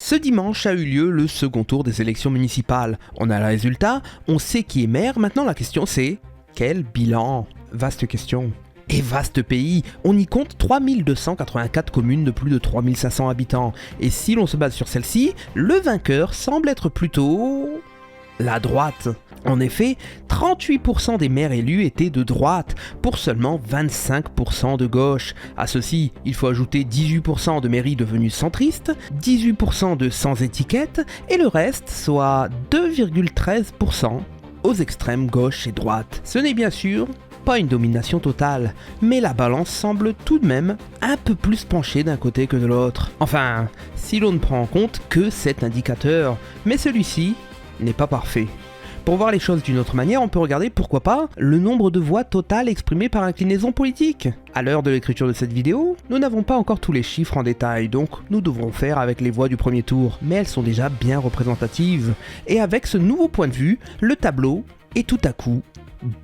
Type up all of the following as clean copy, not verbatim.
Ce dimanche a eu lieu le second tour des élections municipales. On a le résultat, on sait qui est maire, maintenant la question c'est quel bilan? Vaste question. Et vaste pays, on y compte 3284 communes de plus de 3500 habitants. Et si l'on se base sur celle-ci, le vainqueur semble être plutôt la droite. En effet, 38% des maires élus étaient de droite, pour seulement 25% de gauche. À ceci, il faut ajouter 18% de mairies devenues centristes, 18% de sans étiquette, et le reste, soit 2,13% aux extrêmes gauche et droite. Ce n'est bien sûr pas une domination totale, mais la balance semble tout de même un peu plus penchée d'un côté que de l'autre. Enfin, si l'on ne prend en compte que cet indicateur, mais celui-ci n'est pas parfait. Pour voir les choses d'une autre manière, on peut regarder, pourquoi pas, le nombre de voix totales exprimées par inclinaison politique. À l'heure de l'écriture de cette vidéo, nous n'avons pas encore tous les chiffres en détail, donc nous devrons faire avec les voix du premier tour, mais elles sont déjà bien représentatives. Et avec ce nouveau point de vue, le tableau est tout à coup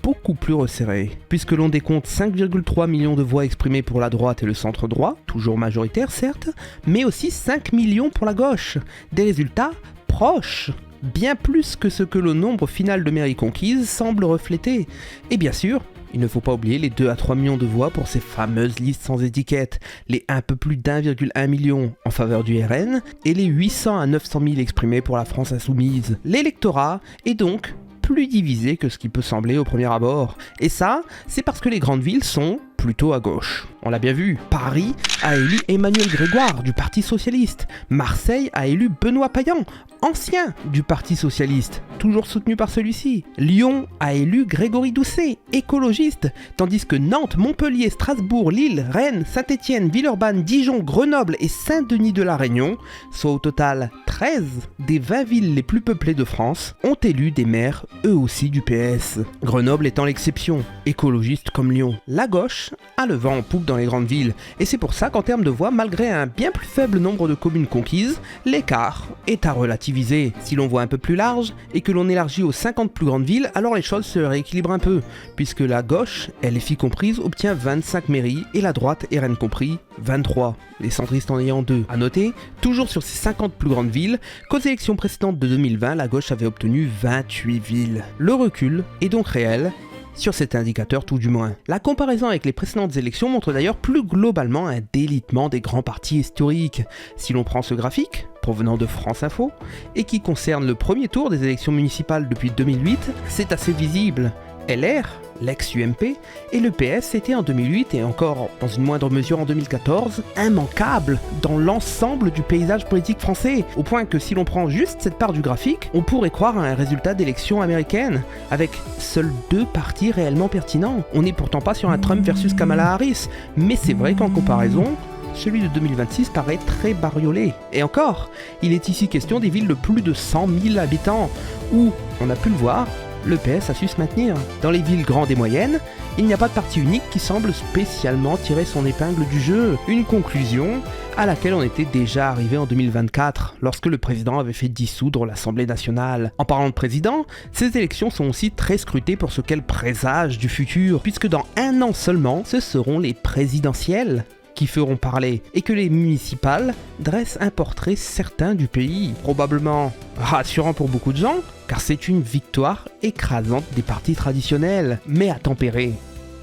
beaucoup plus resserré, puisque l'on décompte 5,3 millions de voix exprimées pour la droite et le centre droit, toujours majoritaire certes, mais aussi 5 millions pour la gauche. Des résultats proches, bien plus que ce que le nombre final de mairies conquises semble refléter. Et bien sûr, il ne faut pas oublier les 2 à 3 millions de voix pour ces fameuses listes sans étiquette, les un peu plus d'1,1 million en faveur du RN, et les 800 à 900 000 exprimés pour la France insoumise. L'électorat est donc plus divisé que ce qui peut sembler au premier abord. Et ça, c'est parce que les grandes villes sont plutôt à gauche. On l'a bien vu, Paris a élu Emmanuel Grégoire du Parti Socialiste, Marseille a élu Benoît Payan, ancien du Parti Socialiste, toujours soutenu par celui-ci. Lyon a élu Grégory Doucet, écologiste, tandis que Nantes, Montpellier, Strasbourg, Lille, Rennes, Saint-Étienne, Villeurbanne, Dijon, Grenoble et Saint-Denis de la Réunion, soit au total 13 des 20 villes les plus peuplées de France, ont élu des maires eux aussi du PS. Grenoble étant l'exception, écologiste comme Lyon. La gauche a le vent en poupe dans les grandes villes, et c'est pour ça qu'en termes de voix, malgré un bien plus faible nombre de communes conquises, l'écart est à relativiser. Si l'on voit un peu plus large, et que l'on élargit aux 50 plus grandes villes, alors les choses se rééquilibrent un peu, puisque la gauche, LFI comprise, obtient 25 mairies, et la droite, RN compris, 23, les centristes en ayant 2. A noter, toujours sur ces 50 plus grandes villes, qu'aux élections précédentes de 2020, la gauche avait obtenu 28 villes. Le recul est donc réel, sur cet indicateur tout du moins. La comparaison avec les précédentes élections montre d'ailleurs plus globalement un délitement des grands partis historiques. Si l'on prend ce graphique, provenant de France Info, et qui concerne le premier tour des élections municipales depuis 2008, c'est assez visible. LR, l'ex-UMP, et le PS étaient en 2008 et encore dans une moindre mesure en 2014, immanquables dans l'ensemble du paysage politique français, au point que si l'on prend juste cette part du graphique, on pourrait croire à un résultat d'élection américaine, avec seuls 2 partis réellement pertinents. On n'est pourtant pas sur un Trump versus Kamala Harris, mais c'est vrai qu'en comparaison, celui de 2026 paraît très bariolé. Et encore, il est ici question des villes de plus de 100 000 habitants, où, on a pu le voir, le PS a su se maintenir. Dans les villes grandes et moyennes, il n'y a pas de parti unique qui semble spécialement tirer son épingle du jeu. Une conclusion à laquelle on était déjà arrivé en 2024, lorsque le président avait fait dissoudre l'Assemblée nationale. En parlant de président, ces élections sont aussi très scrutées pour ce qu'elles présagent du futur, puisque dans 1 an seulement, ce seront les présidentielles qui feront parler, et que les municipales dressent un portrait certain du pays. Probablement rassurant pour beaucoup de gens, car c'est une victoire écrasante des partis traditionnels, mais à tempérer.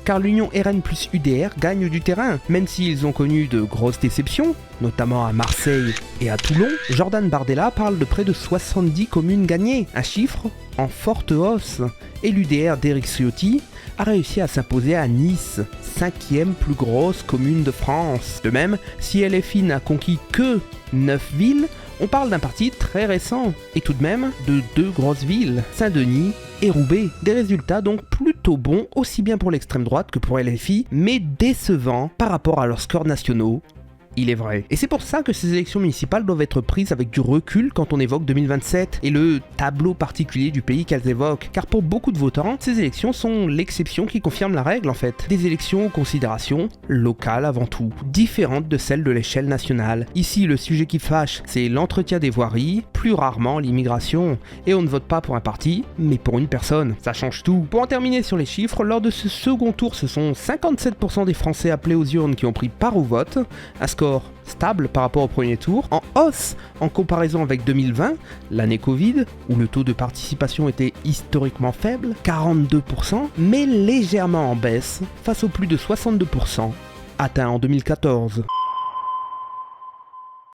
Car l'union RN plus UDR gagne du terrain, même s'ils ont connu de grosses déceptions, notamment à Marseille et à Toulon. Jordan Bardella parle de près de 70 communes gagnées, un chiffre en forte hausse, et l'UDR d'Éric Ciotti a réussi à s'imposer à Nice, 5e plus grosse commune de France. De même, si LFI n'a conquis que 9 villes, on parle d'un parti très récent, et tout de même de 2 grosses villes, Saint-Denis et Roubaix. Des résultats donc plutôt bons, aussi bien pour l'extrême droite que pour LFI, mais décevants par rapport à leurs scores nationaux. Il est vrai. Et c'est pour ça que ces élections municipales doivent être prises avec du recul quand on évoque 2027 et le tableau particulier du pays qu'elles évoquent. Car pour beaucoup de votants, ces élections sont l'exception qui confirme la règle en fait. Des élections aux considérations locales avant tout, différentes de celles de l'échelle nationale. Ici, le sujet qui fâche, c'est l'entretien des voiries, plus rarement l'immigration. Et on ne vote pas pour un parti, mais pour une personne. Ça change tout. Pour en terminer sur les chiffres, lors de ce second tour, ce sont 57% des Français appelés aux urnes qui ont pris part au vote, un score score stable par rapport au premier tour, en hausse en comparaison avec 2020, l'année Covid, où le taux de participation était historiquement faible, 42%, mais légèrement en baisse face aux plus de 62% atteints en 2014.